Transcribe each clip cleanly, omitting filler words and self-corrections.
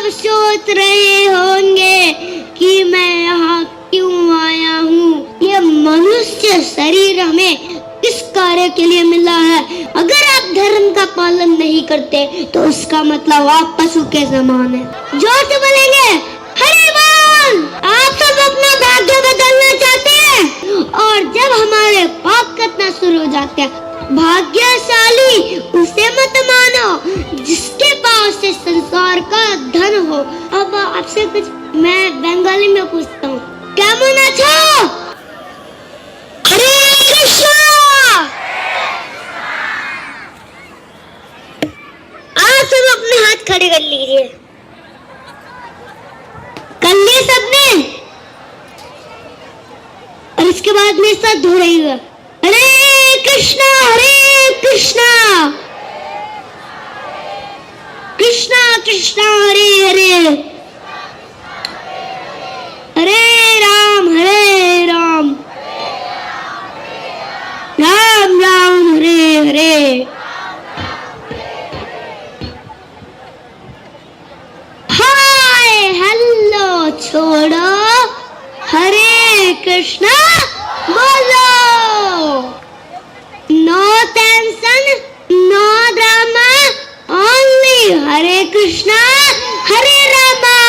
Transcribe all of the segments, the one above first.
सब सोच रहे होंगे कि मैं यहाँ क्यों आया हूँ। ये मनुष्य शरीर हमें किस कार्य के लिए मिला है। अगर आप धर्म का पालन नहीं करते तो उसका मतलब आप पशु के समान है। जोर से बोलेंगे हरि बोल। आप सब अपना भाग्य बदलना चाहते हैं और जब हमारे पाप कटना शुरू हो जाते हैं, भाग्यशाली उसे मत मानो जिसके पास से संसार का धन हो। अब आपसे कुछ मैं बंगाली में पूछता हूँ, केमन आछो? हरे कृष्णा। आप सब अपने हाथ खड़े कर लीजिए। कर लिए सबने? और इसके बाद मेरे साथ दोहराइएगा, हरे कृष्णा कृष्णा कृष्णा हरे हरे, हरे राम राम राम हरे हरे। हाय हेलो छोड़ो, हरे कृष्णा बोलो। No tension, no drama, only Hare Krishna Hare Rama.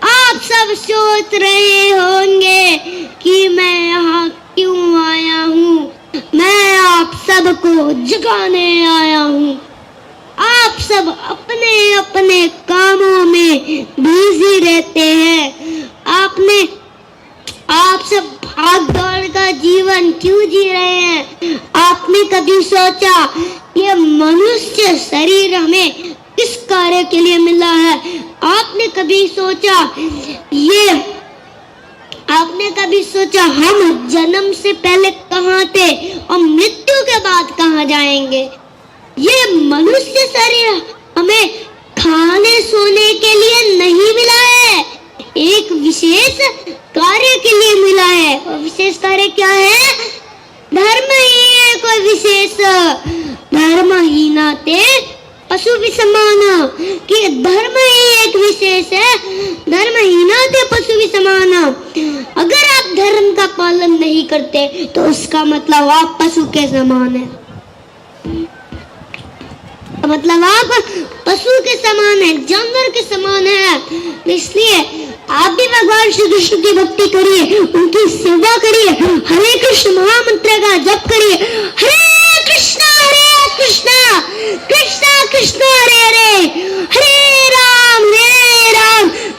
आप सब सोच रहे होंगे कि मैं यहाँ क्यों आया हूँ। मैं आप सबको जगाने आया हूँ। आप सब अपने अपने कामों में बिजी रहते हैं। आप सब भाग दौड़ का जीवन क्यों जी रहे हैं। आपने कभी सोचा ये मनुष्य शरीर हमें किस कार्य के लिए मिला है। आपने कभी सोचा हम जन्म से पहले कहाँ थे और मृत्यु के बाद कहाँ जाएंगे। ये मनुष्य शरीर हमें खाने सोने के लिए नहीं मिला है, एक विशेष कार्य के लिए मिला है। और विशेष कार्य क्या है? धर्म ही है कोई विशेष। धर्महीना ते पशु भी समान, कि धर्म ही एक विशेष है। धर्महीना ते पशु भी समान। अगर आप धर्म का पालन नहीं करते तो उसका मतलब आप पशु के समान है। मतलब आप पशु के समान है, जानवर के समान है। इसलिए आप भी भगवान श्री कृष्ण की भक्ति करिए, उनकी सेवा करिए, हरे कृष्ण महामंत्र का जप करिए। हरे कृष्णा कृष्णा कृष्णा हरे हरे, हरे राम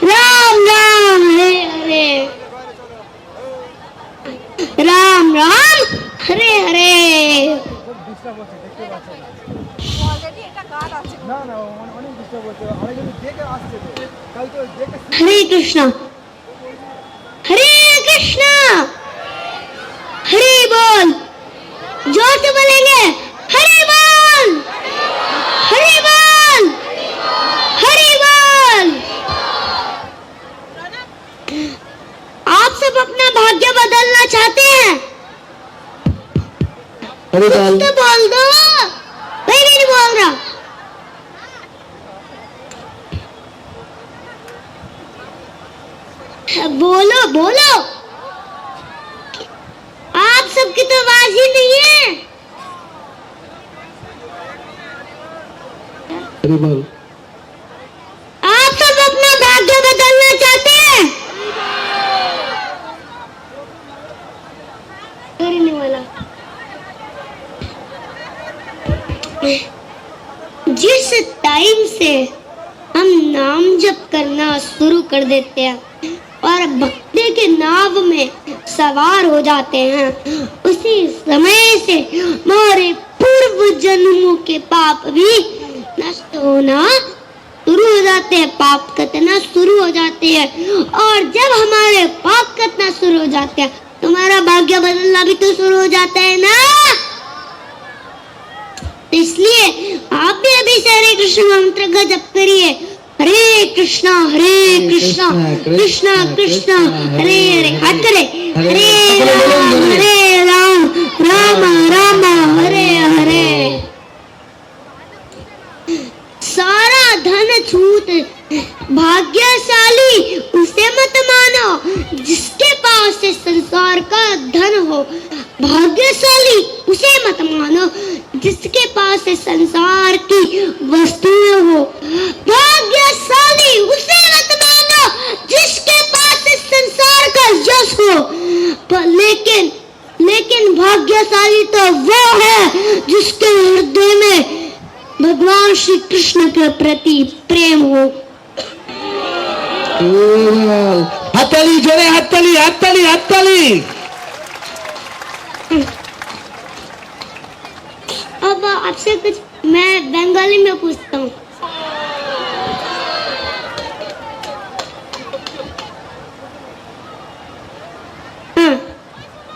राम राम हरे हरे, राम राम हरे हरे। हरे कृष्णा हरे बोल। जोर से बोलेंगे हरे बोल, हरे बोल, हरे बोल। आप सब अपना भाग्य बदलना चाहते हैं? हरे बोल। तो बोल दो, मैं भी नहीं बोल रहा। बोलो बोलो, आप सबकी तो आवाज ही नहीं है। हरे बोल। आप सब अपना भाग्य बदलना चाहते हैं? करने वाला जिस टाइम से हम नाम जप करना शुरू कर देते हैं और भक्ति के नाव में सवार हो जाते हैं, उसी समय से हमारे पूर्व जन्मों के पाप भी नष्ट होना शुरू हो जाते हैं, पाप कटना शुरू हो जाते हैं। और जब हमारे पाप कटना शुरू हो जाते हैं तो हमारा भाग्य बदलना भी तो शुरू हो जाता है ना। इसलिए आप भी अभी से हरे कृष्ण मंत्र का जप करिए। हरे कृष्णा कृष्णा कृष्णा हरे हरे। हाथ करे, हरे राम राम राम हरे हरे। सारा धन छूत, भाग्यशाली उसे मत मानो जिसके पास से संसार का धन हो। भाग्यशाली उसे मत मानो जिसके पास से संसार की वस्तुएं हो। भाग्यशाली उसे मत मानो जिसके पास से संसार का यश हो। पर लेकिन भाग्यशाली तो वो है जिसके हृदय में भगवान श्री कृष्ण के प्रति प्रेम हो। हथेली जोड़े, हथेली हथेली हथेली। अब आपसे कुछ मैं बंगाली में पूछता हूँ।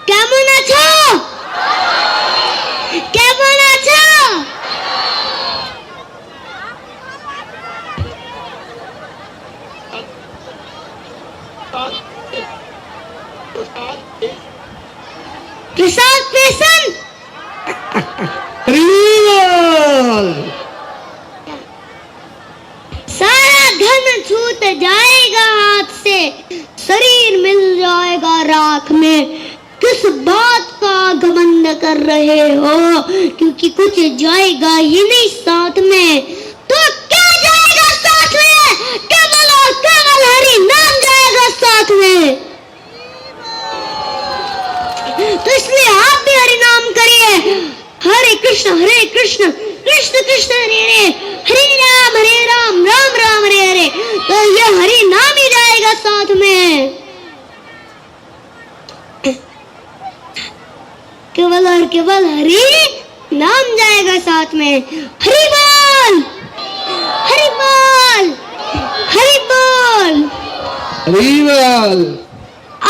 কেমন আছো? কেমন আছো? प्रसाद पेशन सारा धन छूट जाएगा हाथ से, शरीर मिल जाएगा राख में। किस बात का घमंड कर रहे हो, क्योंकि कुछ जाएगा ही नहीं साथ में। तो क्या जाएगा साथ में? केवल और केवल हरि नाम जाएगा साथ में। तो इसलिए आप भी हरि नाम करिए। हरे कृष्ण कृष्ण कृष्ण हरे हरे राम राम हरे हरे। तो ये हरि नाम ही जाएगा साथ में। केवल और केवल हरि नाम जाएगा साथ में। हरि बोल हरि बोल हरि बोल हरि बोल।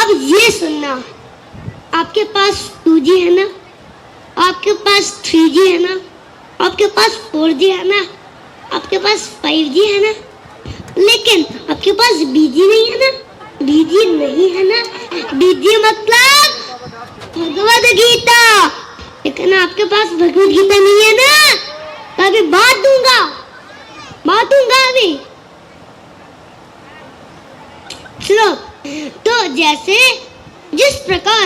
अब ये सुनना, आपके पास 2G है ना, आपके पास 3G है ना, आपके पास 4G है ना, आपके पास 5G है ना, लेकिन आपके पास BG नहीं है ना, BG नहीं है ना। BG मतलब भगवद गीता। लेकिन आपके पास भगवद गीता नहीं है ना, तो अभी बात दूंगा अभी। सुनो, तो जैसे जिस प्रकार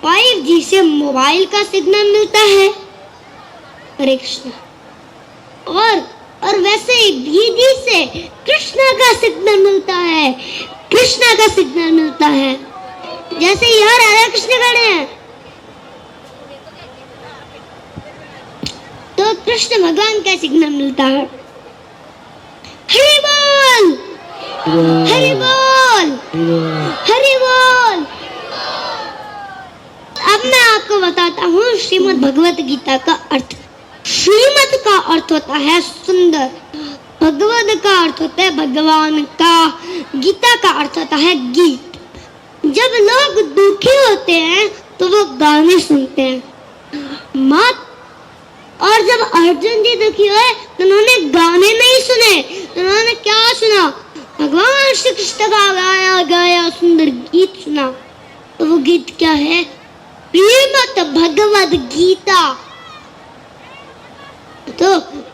5G से मोबाइल का सिग्नल मिलता है, हरे कृष्ण, और वैसे ही BG से कृष्णा का सिग्नल मिलता है, कृष्णा का सिग्नल मिलता है। जैसे यहाँ राधा कृष्ण खड़े हैं, तो कृष्ण भगवान का सिग्नल मिलता है। हरि बोल हरि बोल हरि बोल। अब मैं आपको बताता हूँ श्रीमद् भगवत गीता का अर्थ। श्रीमद् का अर्थ होता है सुंदर, भगवत का अर्थ होता है भगवान का, गीता का अर्थ होता है गीत। जब लोग दुखी होते हैं तो वो गाने सुनते हैं। और जब अर्जुन जी दुखी हुए तो उन्होंने गाने नहीं सुने, तो उन्होंने क्या सुना? भगवान श्री कृष्ण का गाया सुंदर गीत सुना। तो वो गीत क्या है? श्रीमद् भगवद गीता। तो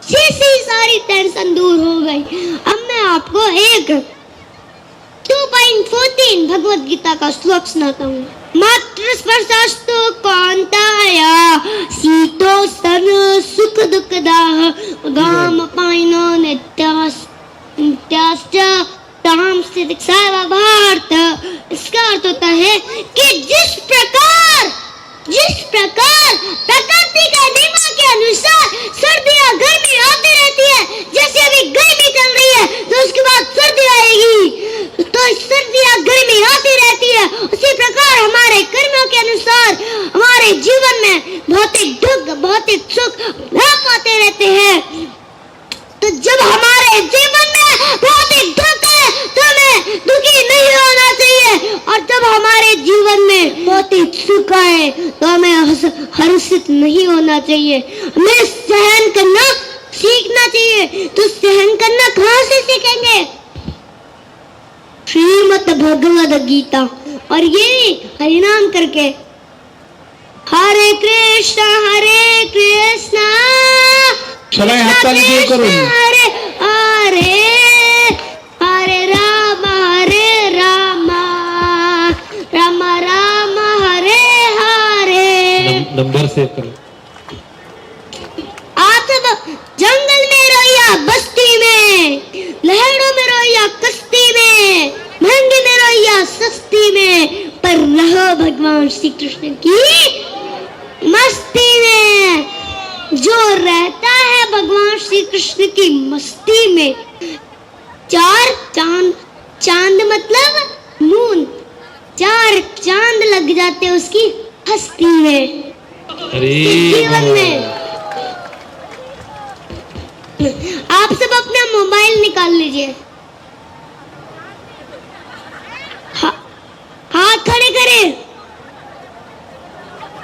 से सारी टेंशन दूर हो गई। अब मैं आपको एक 2.14 भगवद गीता का श्लोक सुनाता हूँ। मात्र स्पर्शास्तु कांताया शीतो सन सुख दुखदाह गाम पाइनो नित्याश्च ताम स्थितिक सावा भारत। इसका अर्थ होता है कि जिस प्रकार प्रकृति का नियम के अनुसार सर्दियाँ गर्मी आती रहती है, जैसे अभी गर्मी चल रही है तो उसके बाद सर्दी आएगी, तो सर्दियाँ गर्मी आती रहती है, उसी प्रकार हमारे कर्मों के अनुसार हमारे जीवन में भौतिक दुख भौतिक सुख लाभ आते रहते हैं। तो जब हमारे जीवन में भौतिक दुख है तो हमें दुखी नहीं होना चाहिए, और जब हमारे जीवन में भौतिक सुख है तो हमें हर्षित नहीं होना चाहिए। हमें सहन करना सीखना चाहिए। तो सहन करना कहाँ से सीखेंगे? श्रीमद् भगवद गीता। और ये हरिनाम करके हरे कृष्णा सबाई हाथ ताली দিয়ে করুন। हरे हरे नंबर सेव करो। आप सब जंगल में रहो या बस्ती में, लहरों में रहो या कश्ती में, महंगी में रहो या सस्ती में, पर रहो भगवान श्री कृष्ण की मस्ती में। जो रहता है भगवान श्री कृष्ण की मस्ती में, चार चांद, चांद मतलब मून, चार चांद लग जाते उसकी हस्ती में, जीवन में। आप सब अपना मोबाइल निकाल लीजिए, हाथ खड़े करें।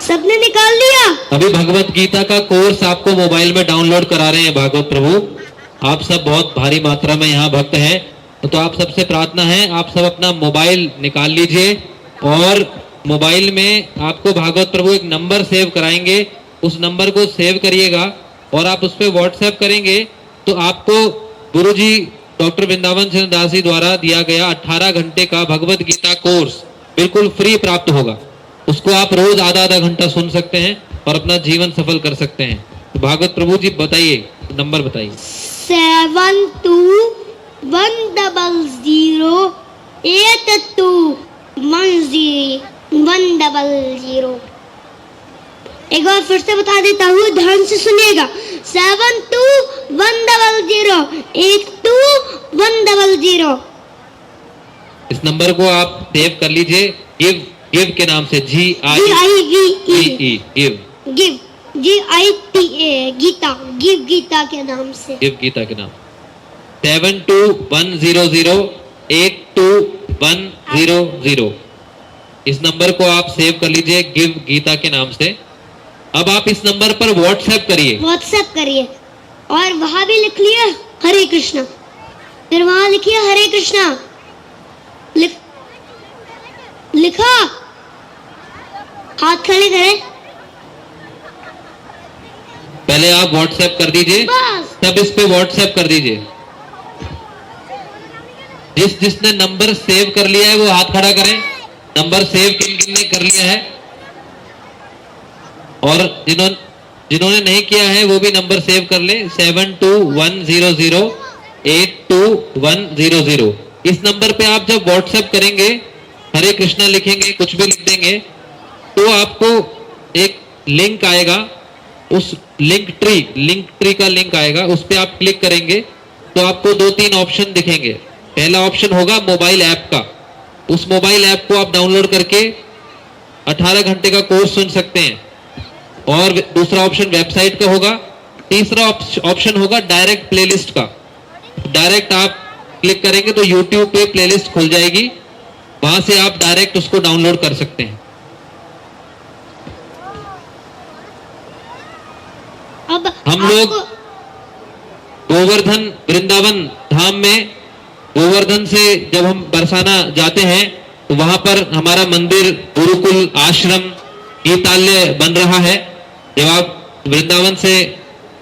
सबने निकाल लिया? अभी भगवत गीता का कोर्स आपको मोबाइल में डाउनलोड करा रहे हैं भागवत प्रभु। आप सब बहुत भारी मात्रा में यहाँ भक्त हैं, तो आप सबसे प्रार्थना है आप सब अपना मोबाइल निकाल लीजिए और मोबाइल में आपको भागवत प्रभु एक नंबर सेव कराएंगे। उस नंबर को सेव करिएगा और आप उस पर व्हाट्सएप करेंगे तो आपको गुरुजी डॉक्टर वृंदावन चंद्र दास जी द्वारा दिया गया 18 घंटे का भगवत गीता कोर्स बिल्कुल फ्री प्राप्त होगा। उसको आप रोज आधा आधा घंटा सुन सकते हैं और अपना जीवन सफल कर सकते हैं। तो भागवत प्रभु जी बताइए, नंबर बताइए। 7210821010। एक बार फिर से बता देता हूँ, ध्यान से सुनिएगा। 7210821010। इस नंबर को आप सेव कर लीजिए। गिव गिव के नाम से, GIVE give, give GITA Gita, give Gita के नाम से, गिव गीता के नाम। 7210082100। इस नंबर को आप सेव कर लीजिए गिव गीता के नाम से। अब आप इस नंबर पर व्हाट्सएप करिए, और वहां भी लिख लिया हरे कृष्णा, फिर वहां लिखिए हरे कृष्णा। लिखा? हाथ खड़े करें। पहले आप व्हाट्सएप कर दीजिए, तब इस पे व्हाट्सएप कर दीजिए। जिसने नंबर सेव कर लिया है वो हाथ खड़ा करें। नंबर सेव किन-किन ने कर लिया है, और जिन्होंने नहीं किया है वो भी नंबर सेव कर ले। 7210082100। इस नंबर पे आप जब व्हाट्सएप करेंगे, हरे कृष्णा लिखेंगे, कुछ भी लिख देंगे, तो आपको एक लिंक आएगा। उस लिंक ट्री का लिंक आएगा, उस पे आप क्लिक करेंगे तो आपको 2-3 ऑप्शन दिखेंगे। पहला ऑप्शन होगा मोबाइल ऐप का। उस मोबाइल ऐप को आप डाउनलोड करके 18 घंटे का कोर्स सुन सकते हैं। और दूसरा ऑप्शन वेबसाइट का होगा। तीसरा ऑप्शन होगा डायरेक्ट प्लेलिस्ट का। डायरेक्ट आप क्लिक करेंगे तो यूट्यूब पे प्लेलिस्ट खुल जाएगी, वहां से आप डायरेक्ट उसको डाउनलोड कर सकते हैं। अब हम लोग गोवर्धन वृंदावन धाम में, गोवर्धन से जब हम बरसाना जाते हैं तो वहां पर हमारा मंदिर, गुरुकुल, आश्रम, गीतालय बन रहा है। जब आप वृंदावन से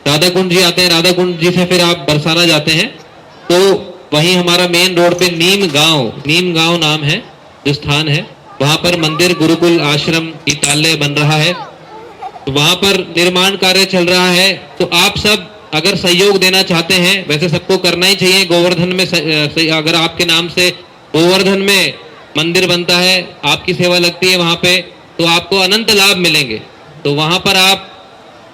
राधा कुंड जी आते हैं, राधा कुंड जी से फिर आप बरसाना जाते हैं, तो वहीं हमारा मेन रोड पे नीम गांव नाम है जो स्थान है, वहां पर मंदिर, गुरुकुल, आश्रम, गीतालय बन रहा है। तो वहां पर निर्माण कार्य चल रहा है। तो आप सब अगर सहयोग देना चाहते हैं, वैसे सबको करना ही चाहिए। गोवर्धन में अगर आपके नाम से गोवर्धन में मंदिर बनता है, आपकी सेवा लगती है वहां पे, तो आपको अनंत लाभ मिलेंगे। तो वहां पर आप,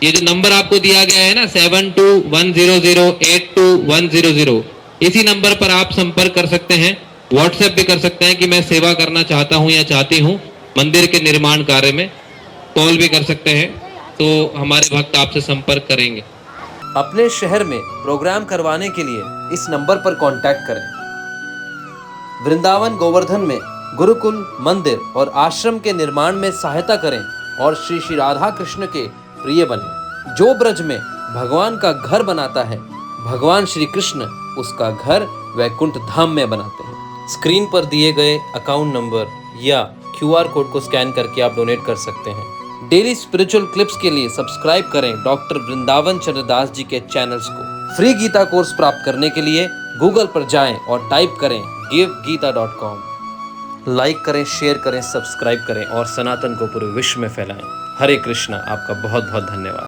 ये जो नंबर आपको दिया गया है ना 7210082100, इसी नंबर पर आप संपर्क कर सकते हैं। व्हाट्सएप भी कर सकते हैं कि मैं सेवा करना चाहता हूं या चाहती हूं मंदिर के निर्माण कार्य में। कॉल भी कर सकते हैं, तो हमारे भक्त आपसे संपर्क करेंगे। अपने शहर में प्रोग्राम करवाने के लिए इस नंबर पर कांटेक्ट करें। वृंदावन गोवर्धन में गुरुकुल, मंदिर और आश्रम के निर्माण में सहायता करें और श्री श्री राधा कृष्ण के प्रिय बने। जो ब्रज में भगवान का घर बनाता है, भगवान श्री कृष्ण उसका घर वैकुंठ धाम में बनाते हैं। स्क्रीन पर दिए गए अकाउंट नंबर या QR कोड को स्कैन करके आप डोनेट कर सकते हैं। डेली स्पिरिचुअल क्लिप्स के लिए सब्सक्राइब करें डॉक्टर वृंदावन चंद्र दास जी के चैनल्स को। फ्री गीता कोर्स प्राप्त करने के लिए गूगल पर जाएं और टाइप करें givegita.com। लाइक करें, शेयर करें, सब्सक्राइब करें और सनातन को पूरे विश्व में फैलाएं। हरे कृष्णा। आपका बहुत बहुत धन्यवाद।